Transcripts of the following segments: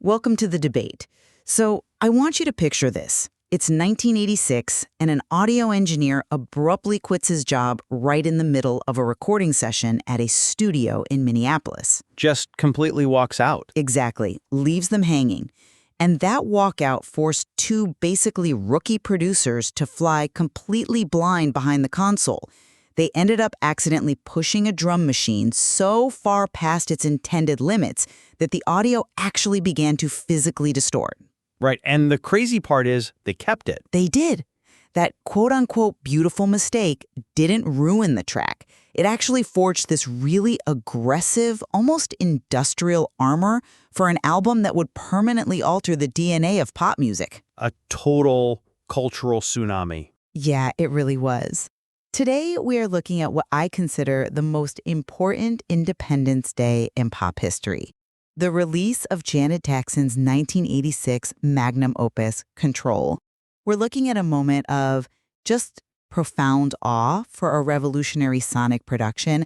Welcome to the debate. So, I want you to picture this. It's 1986, and an audio engineer abruptly quits his job right in the middle of a recording session at a studio in Minneapolis. Just completely walks out. Exactly, leaves them hanging. And that walkout forced two basically rookie producers to fly completely blind behind the console. They ended up accidentally pushing a drum machine so far past its intended limits that the audio actually began to physically distort. Right, and the crazy part is they kept it. They did. That quote-unquote beautiful mistake didn't ruin the track. It actually forged this really aggressive, almost industrial armor for an album that would permanently alter the DNA of pop music. A total cultural tsunami. Yeah, it really was. Today, we are looking at what I consider the most important Independence Day in pop history. The release of Janet Jackson's 1986 magnum opus, Control. We're looking at a moment of just profound awe for a revolutionary sonic production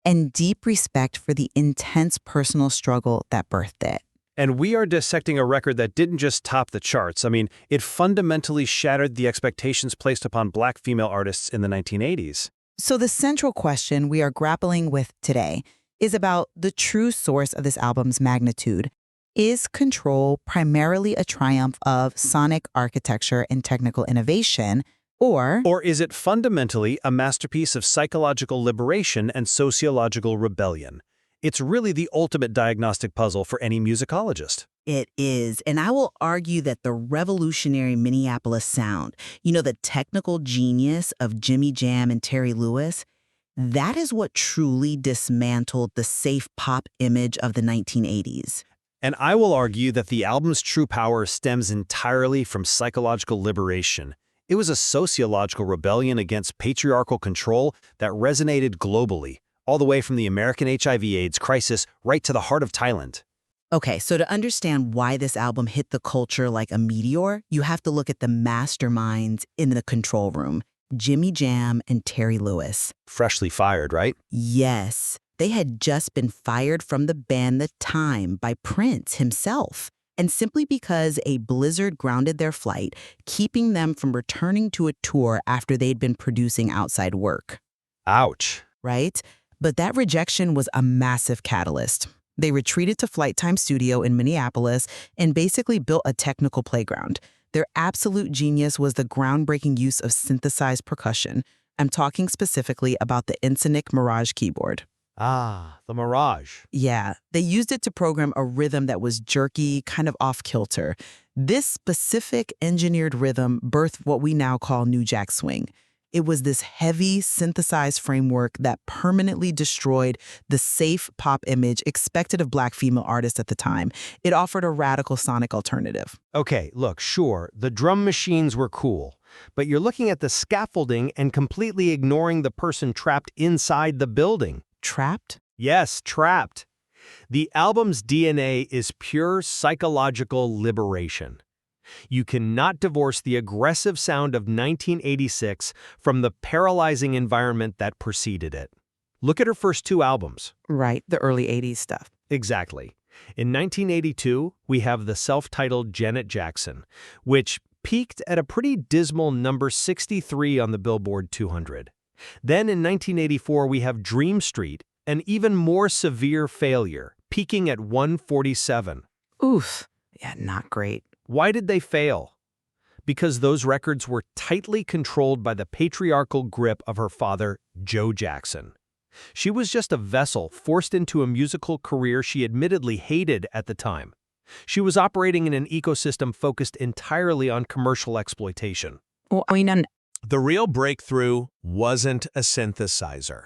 and deep respect for the intense personal struggle that birthed it. And we are dissecting a record that didn't just top the charts. I mean, it fundamentally shattered the expectations placed upon Black female artists in the 1980s. So the central question we are grappling with today is about the true source of this album's magnitude. Is Control primarily a triumph of sonic architecture and technical innovation, or is it fundamentally a masterpiece of psychological liberation and sociological rebellion? It's really the ultimate diagnostic puzzle for any musicologist. It is, and I will argue that the revolutionary Minneapolis Sound, the technical genius of Jimmy Jam and Terry Lewis, that is what truly dismantled the safe pop image of the 1980s. And I will argue that the album's true power stems entirely from psychological liberation. It was a sociological rebellion against patriarchal control that resonated globally, all the way from the American HIV/AIDS crisis right to the heart of Thailand. Okay, so to understand why this album hit the culture like a meteor, you have to look at the masterminds in the control room, Jimmy Jam and Terry Lewis. Freshly fired, right? Yes. They had just been fired from the band The Time by Prince himself. And simply because a blizzard grounded their flight, keeping them from returning to a tour after they'd been producing outside work. Ouch. Right? But that rejection was a massive catalyst. They retreated to Flight Time Studio in Minneapolis and basically built a technical playground. Their absolute genius was the groundbreaking use of synthesized percussion. I'm talking specifically about the Insonic Mirage keyboard. Ah, the Mirage. Yeah, they used it to program a rhythm that was jerky, kind of off-kilter. This specific engineered rhythm birthed what we now call New Jack Swing. It was this heavy, synthesized framework that permanently destroyed the safe pop image expected of Black female artists at the time. It offered a radical sonic alternative. Okay, look, sure, the drum machines were cool, but you're looking at the scaffolding and completely ignoring the person trapped inside the building. Trapped? Yes, trapped. The album's DNA is pure psychological liberation. You cannot divorce the aggressive sound of 1986 from the paralyzing environment that preceded it. Look at her first two albums. Right, the early 80s stuff. Exactly. In 1982, we have the self-titled Janet Jackson, which peaked at a pretty dismal number 63 on the Billboard 200. Then in 1984, we have Dream Street, an even more severe failure, peaking at 147. Oof. Yeah, not great. Why did they fail? Because those records were tightly controlled by the patriarchal grip of her father, Joe Jackson. She was just a vessel forced into a musical career she admittedly hated at the time. She was operating in an ecosystem focused entirely on commercial exploitation. Well, The real breakthrough wasn't a synthesizer.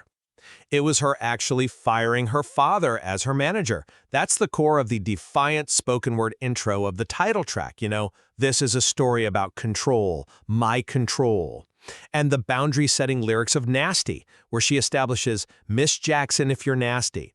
It was her actually firing her father as her manager. That's the core of the defiant spoken word intro of the title track. This is a story about control, my control. And the boundary-setting lyrics of Nasty, where she establishes, Miss Jackson if you're nasty.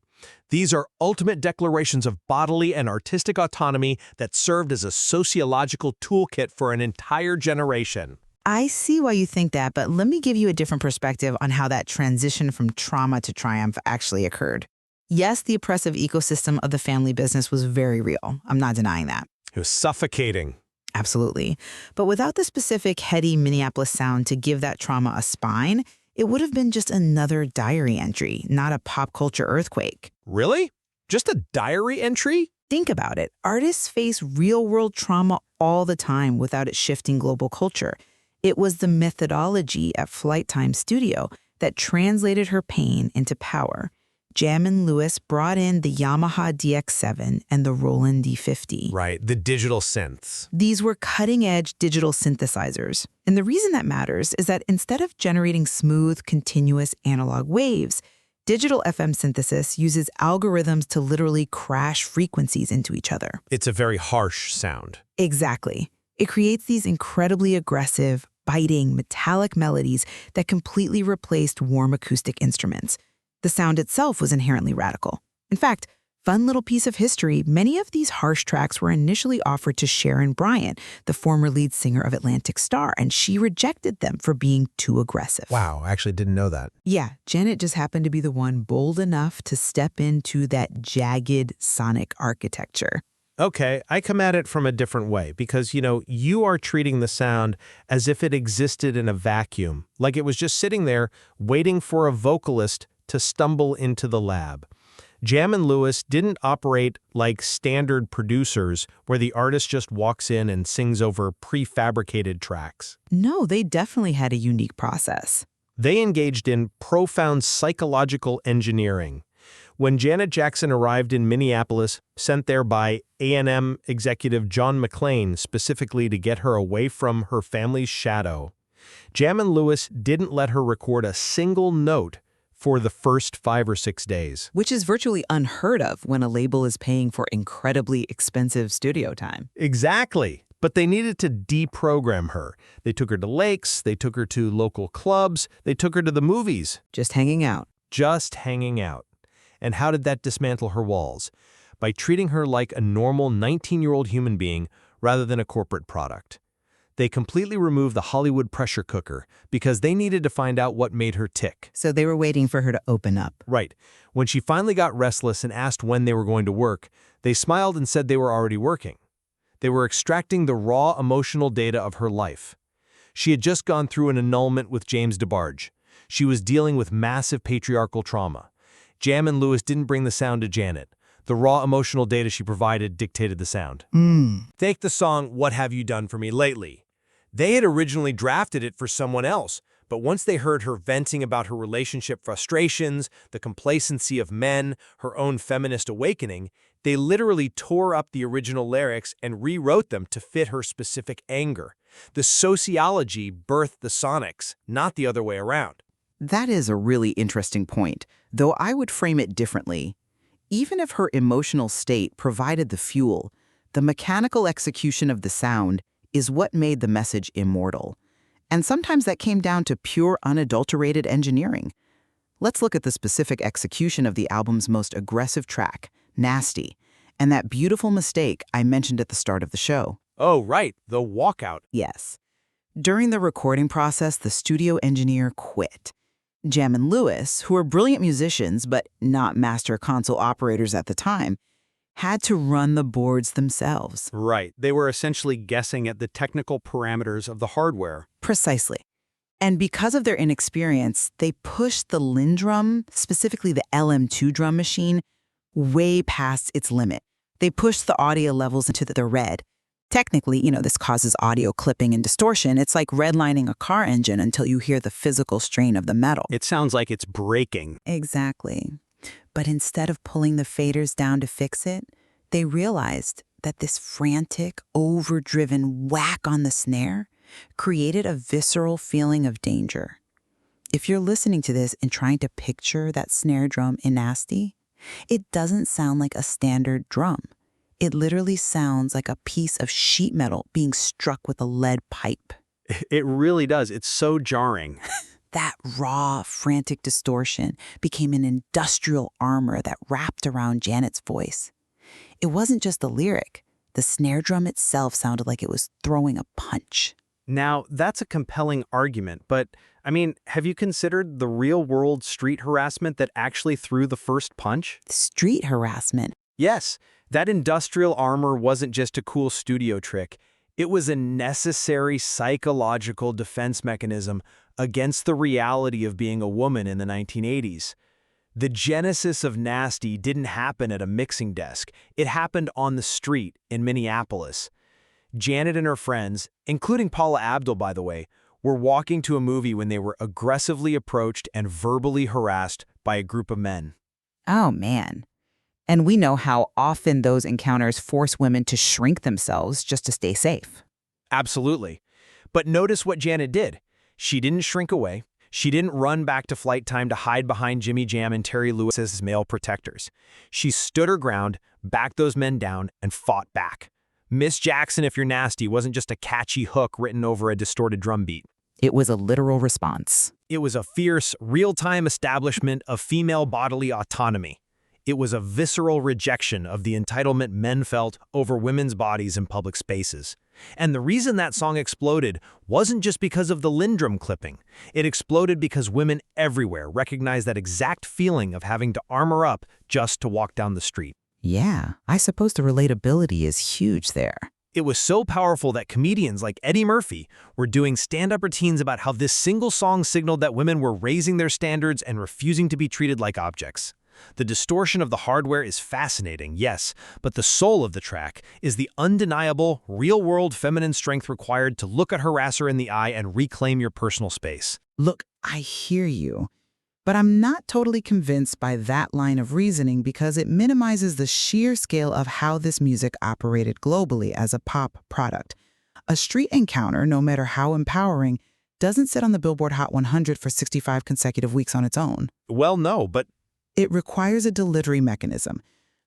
These are ultimate declarations of bodily and artistic autonomy that served as a sociological toolkit for an entire generation. I see why you think that, but let me give you a different perspective on how that transition from trauma to triumph actually occurred. Yes, the oppressive ecosystem of the family business was very real. I'm not denying that. It was suffocating. Absolutely. But without the specific heady Minneapolis Sound to give that trauma a spine, it would have been just another diary entry, not a pop culture earthquake. Really? Just a diary entry? Think about it. Artists face real-world trauma all the time without it shifting global culture. It was the methodology at Flight Time Studio that translated her pain into power. Jam & Lewis brought in the Yamaha DX7 and the Roland D50. Right, the digital synths. These were cutting-edge digital synthesizers. And the reason that matters is that instead of generating smooth, continuous analog waves, digital FM synthesis uses algorithms to literally crash frequencies into each other. It's a very harsh sound. Exactly. It creates these incredibly aggressive, biting, metallic melodies that completely replaced warm acoustic instruments. The sound itself was inherently radical. In fact, fun little piece of history, many of these harsh tracks were initially offered to Sharon Bryant, the former lead singer of Atlantic Starr, and she rejected them for being too aggressive. Wow, I actually didn't know that. Yeah, Janet just happened to be the one bold enough to step into that jagged sonic architecture. Okay, I come at it from a different way because, you are treating the sound as if it existed in a vacuum, like it was just sitting there waiting for a vocalist to stumble into the lab. Jam & Lewis didn't operate like standard producers where the artist just walks in and sings over prefabricated tracks. No, they definitely had a unique process. They engaged in profound psychological engineering. When Janet Jackson arrived in Minneapolis, sent there by A&M executive John McClane specifically to get her away from her family's shadow, Jam & Lewis didn't let her record a single note for the first 5 or 6 days. Which is virtually unheard of when a label is paying for incredibly expensive studio time. Exactly. But they needed to deprogram her. They took her to lakes, they took her to local clubs, they took her to the movies. Just hanging out. Just hanging out. And how did that dismantle her walls? By treating her like a normal 19-year-old human being rather than a corporate product. They completely removed the Hollywood pressure cooker because they needed to find out what made her tick. So they were waiting for her to open up. Right. When she finally got restless and asked when they were going to work, they smiled and said they were already working. They were extracting the raw emotional data of her life. She had just gone through an annulment with James DeBarge. She was dealing with massive patriarchal trauma. Jam & Lewis didn't bring the sound to Janet. The raw emotional data she provided dictated the sound. Take the song What Have You Done For Me Lately? They had originally drafted it for someone else, but once they heard her venting about her relationship frustrations, the complacency of men, her own feminist awakening, they literally tore up the original lyrics and rewrote them to fit her specific anger. The sociology birthed the sonics, not the other way around. That is a really interesting point, though I would frame it differently. Even if her emotional state provided the fuel, the mechanical execution of the sound is what made the message immortal. And sometimes that came down to pure, unadulterated engineering. Let's look at the specific execution of the album's most aggressive track, Nasty, and that beautiful mistake I mentioned at the start of the show. Oh, right, the walkout. Yes. During the recording process, the studio engineer quit. Jam & Lewis, who were brilliant musicians but not master console operators at the time, had to run the boards themselves. Right. They were essentially guessing at the technical parameters of the hardware. Precisely. And because of their inexperience, they pushed the Lindrum, specifically the LM2 drum machine, way past its limit. They pushed the audio levels into the red. Technically, this causes audio clipping and distortion. It's like redlining a car engine until you hear the physical strain of the metal. It sounds like it's breaking. Exactly. But instead of pulling the faders down to fix it, they realized that this frantic, overdriven whack on the snare created a visceral feeling of danger. If you're listening to this and trying to picture that snare drum in Nasty, it doesn't sound like a standard drum. It literally sounds like a piece of sheet metal being struck with a lead pipe. It really does. It's so jarring. That raw, frantic distortion became an industrial armor that wrapped around Janet's voice. It wasn't just the lyric. The snare drum itself sounded like it was throwing a punch. Now, that's a compelling argument, but, have you considered the real-world street harassment that actually threw the first punch? Street harassment. Yes, that industrial armor wasn't just a cool studio trick. It was a necessary psychological defense mechanism against the reality of being a woman in the 1980s. The genesis of Nasty didn't happen at a mixing desk. It happened on the street in Minneapolis. Janet and her friends, including Paula Abdul, by the way, were walking to a movie when they were aggressively approached and verbally harassed by a group of men. Oh, man. And we know how often those encounters force women to shrink themselves just to stay safe. Absolutely. But notice what Janet did. She didn't shrink away. She didn't run back to flight time to hide behind Jimmy Jam and Terry Lewis's male protectors. She stood her ground, backed those men down, and fought back. Miss Jackson, if you're nasty, wasn't just a catchy hook written over a distorted drum beat. It was a literal response. It was a fierce, real-time establishment of female bodily autonomy. It was a visceral rejection of the entitlement men felt over women's bodies in public spaces. And the reason that song exploded wasn't just because of the Lindrum clipping. It exploded because women everywhere recognized that exact feeling of having to armor up just to walk down the street. Yeah, I suppose the relatability is huge there. It was so powerful that comedians like Eddie Murphy were doing stand-up routines about how this single song signaled that women were raising their standards and refusing to be treated like objects. The distortion of the hardware is fascinating, yes, but the soul of the track is the undeniable, real-world feminine strength required to look a harasser in the eye and reclaim your personal space. Look, I hear you, but I'm not totally convinced by that line of reasoning because it minimizes the sheer scale of how this music operated globally as a pop product. A street encounter, no matter how empowering, doesn't sit on the Billboard Hot 100 for 65 consecutive weeks on its own. Well, no, but it requires a delivery mechanism.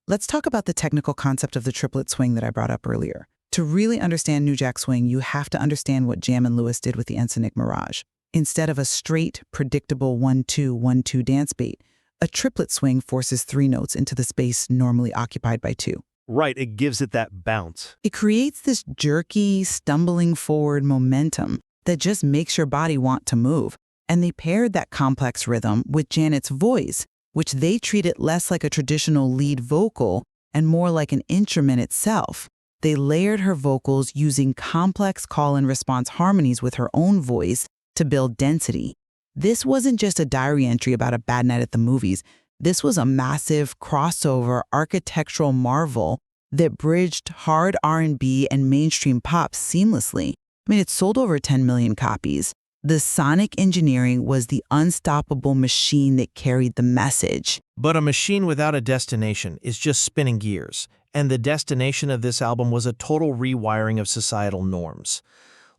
Let's talk about the technical concept of the triplet swing that I brought up earlier. To really understand New Jack Swing, you have to understand what Jam and Lewis did with the Ensoniq Mirage. Instead of a straight, predictable 1-2-1-2 dance beat, a triplet swing forces 3 notes into the space normally occupied by 2. Right, it gives it that bounce. It creates this jerky, stumbling forward momentum that just makes your body want to move. And they paired that complex rhythm with Janet's voice, which they treated less like a traditional lead vocal and more like an instrument itself. They layered her vocals using complex call-and-response harmonies with her own voice to build density. This wasn't just a diary entry about a bad night at the movies. This was a massive crossover architectural marvel that bridged hard R&B and mainstream pop seamlessly. It sold over 10 million copies. The sonic engineering was the unstoppable machine that carried the message. But a machine without a destination is just spinning gears, and the destination of this album was a total rewiring of societal norms.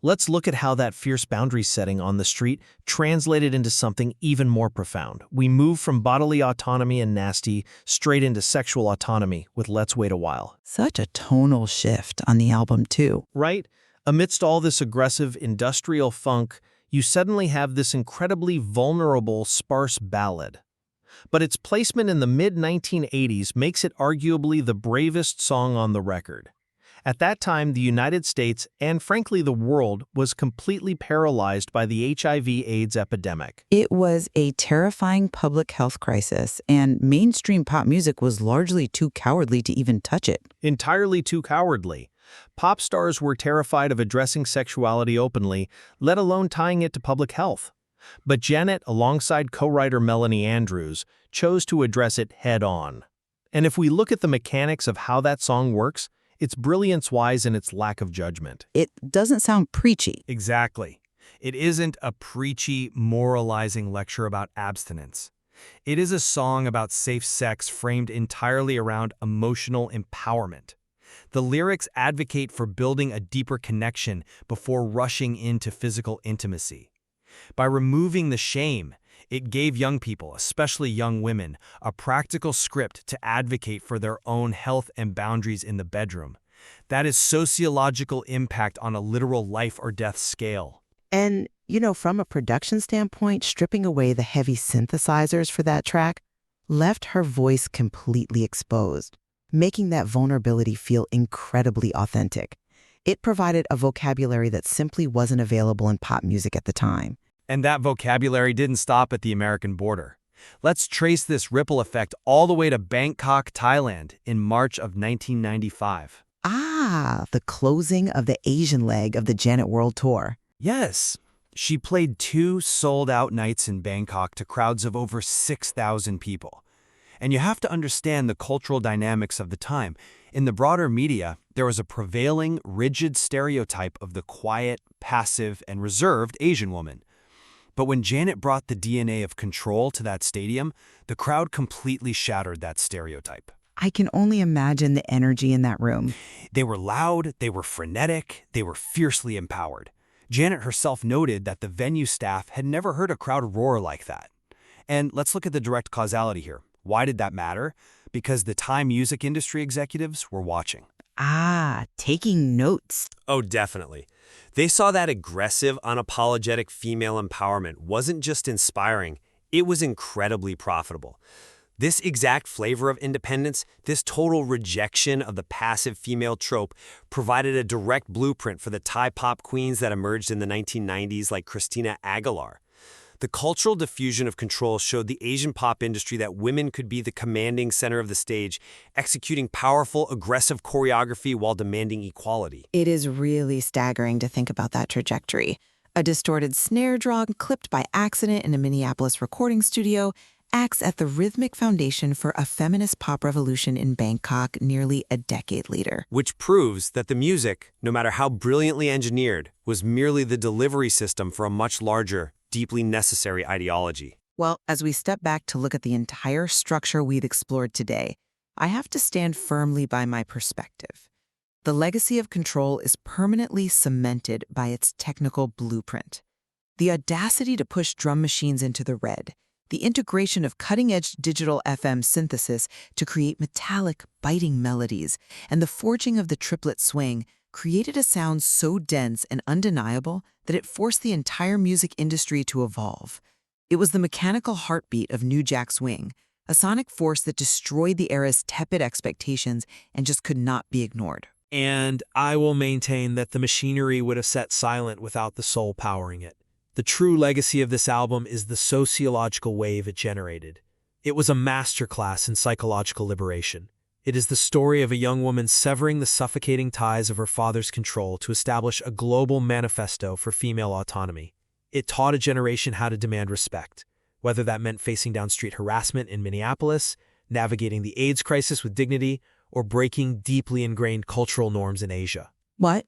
Let's look at how that fierce boundary setting on the street translated into something even more profound. We move from bodily autonomy and nasty straight into sexual autonomy with Let's Wait a While. Such a tonal shift on the album, too. Right? Amidst all this aggressive industrial funk, you suddenly have this incredibly vulnerable, sparse ballad. But its placement in the mid-1980s makes it arguably the bravest song on the record. At that time, the United States, and frankly the world, was completely paralyzed by the HIV/AIDS epidemic. It was a terrifying public health crisis, and mainstream pop music was largely too cowardly to even touch it. Entirely too cowardly. Pop stars were terrified of addressing sexuality openly, let alone tying it to public health. But Janet, alongside co-writer Melanie Andrews, chose to address it head-on. And if we look at the mechanics of how that song works, its brilliance lies in its lack of judgment. It doesn't sound preachy. Exactly. It isn't a preachy, moralizing lecture about abstinence. It is a song about safe sex framed entirely around emotional empowerment. The lyrics advocate for building a deeper connection before rushing into physical intimacy. By removing the shame, it gave young people, especially young women, a practical script to advocate for their own health and boundaries in the bedroom. That is sociological impact on a literal life or death scale. And, from a production standpoint, stripping away the heavy synthesizers for that track left her voice completely exposed, making that vulnerability feel incredibly authentic. It provided a vocabulary that simply wasn't available in pop music at the time. And that vocabulary didn't stop at the American border. Let's trace this ripple effect all the way to Bangkok, Thailand in March of 1995. Ah, the closing of the Asian leg of the Janet World Tour. Yes, she played 2 sold-out nights in Bangkok to crowds of over 6,000 people. And you have to understand the cultural dynamics of the time. In the broader media, there was a prevailing, rigid stereotype of the quiet, passive, and reserved Asian woman. But when Janet brought the DNA of control to that stadium, the crowd completely shattered that stereotype. I can only imagine the energy in that room. They were loud, they were frenetic, they were fiercely empowered. Janet herself noted that the venue staff had never heard a crowd roar like that. And let's look at the direct causality here. Why did that matter? Because the Thai music industry executives were watching. Ah, taking notes. Oh, definitely. They saw that aggressive, unapologetic female empowerment wasn't just inspiring, it was incredibly profitable. This exact flavor of independence, this total rejection of the passive female trope, provided a direct blueprint for the Thai pop queens that emerged in the 1990s like Christina Aguilar. The cultural diffusion of control showed the Asian pop industry that women could be the commanding center of the stage, executing powerful, aggressive choreography while demanding equality. It is really staggering to think about that trajectory. A distorted snare drum clipped by accident in a Minneapolis recording studio acts at the rhythmic foundation for a feminist pop revolution in Bangkok nearly a decade later. Which proves that the music, no matter how brilliantly engineered, was merely the delivery system for a much larger, deeply necessary ideology. Well, as we step back to look at the entire structure we've explored today, I have to stand firmly by my perspective. The legacy of control is permanently cemented by its technical blueprint. The audacity to push drum machines into the red, the integration of cutting-edge digital FM synthesis to create metallic, biting melodies, and the forging of the triplet swing created a sound so dense and undeniable that it forced the entire music industry to evolve. It was the mechanical heartbeat of New Jack Swing, a sonic force that destroyed the era's tepid expectations and just could not be ignored. And I will maintain that the machinery would have sat silent without the soul powering it. The true legacy of this album is the sociological wave it generated. It was a masterclass in psychological liberation. It is the story of a young woman severing the suffocating ties of her father's control to establish a global manifesto for female autonomy. It taught a generation how to demand respect, whether that meant facing down street harassment in Minneapolis, navigating the AIDS crisis with dignity, or breaking deeply ingrained cultural norms in Asia. But,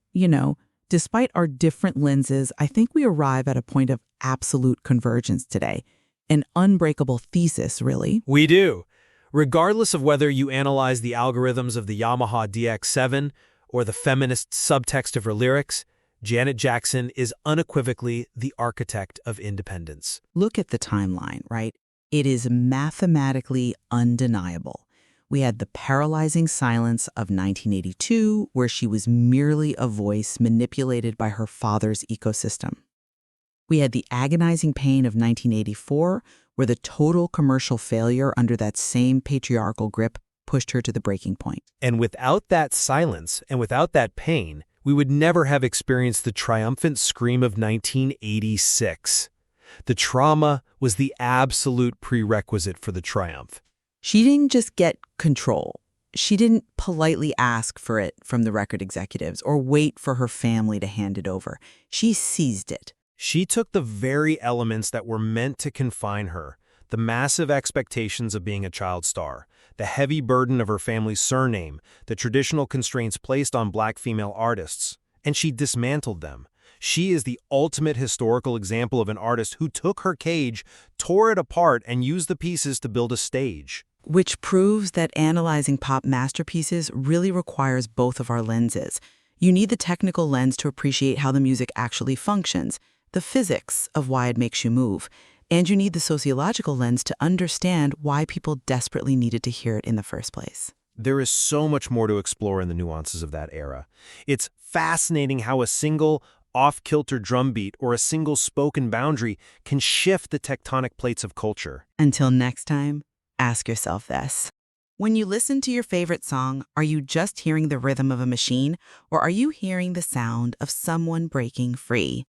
despite our different lenses, I think we arrive at a point of absolute convergence today. An unbreakable thesis, really. We do. Regardless of whether you analyze the algorithms of the Yamaha DX7 or the feminist subtext of her lyrics, Janet Jackson is unequivocally the architect of independence. Look at the timeline, right? It is mathematically undeniable. We had the paralyzing silence of 1982, where she was merely a voice manipulated by her father's ecosystem. We had the agonizing pain of 1984, where the total commercial failure under that same patriarchal grip pushed her to the breaking point. And without that silence and without that pain, we would never have experienced the triumphant scream of 1986. The trauma was the absolute prerequisite for the triumph. She didn't just get control. She didn't politely ask for it from the record executives or wait for her family to hand it over. She seized it. She took the very elements that were meant to confine her, the massive expectations of being a child star, the heavy burden of her family's surname, the traditional constraints placed on black female artists, and she dismantled them. She is the ultimate historical example of an artist who took her cage, tore it apart, and used the pieces to build a stage. Which proves that analyzing pop masterpieces really requires both of our lenses. You need the technical lens to appreciate how the music actually functions, the physics of why it makes you move, and you need the sociological lens to understand why people desperately needed to hear it in the first place. There is so much more to explore in the nuances of that era. It's fascinating how a single off-kilter drum beat or a single spoken boundary can shift the tectonic plates of culture. Until next time, ask yourself this. When you listen to your favorite song, are you just hearing the rhythm of a machine, or are you hearing the sound of someone breaking free?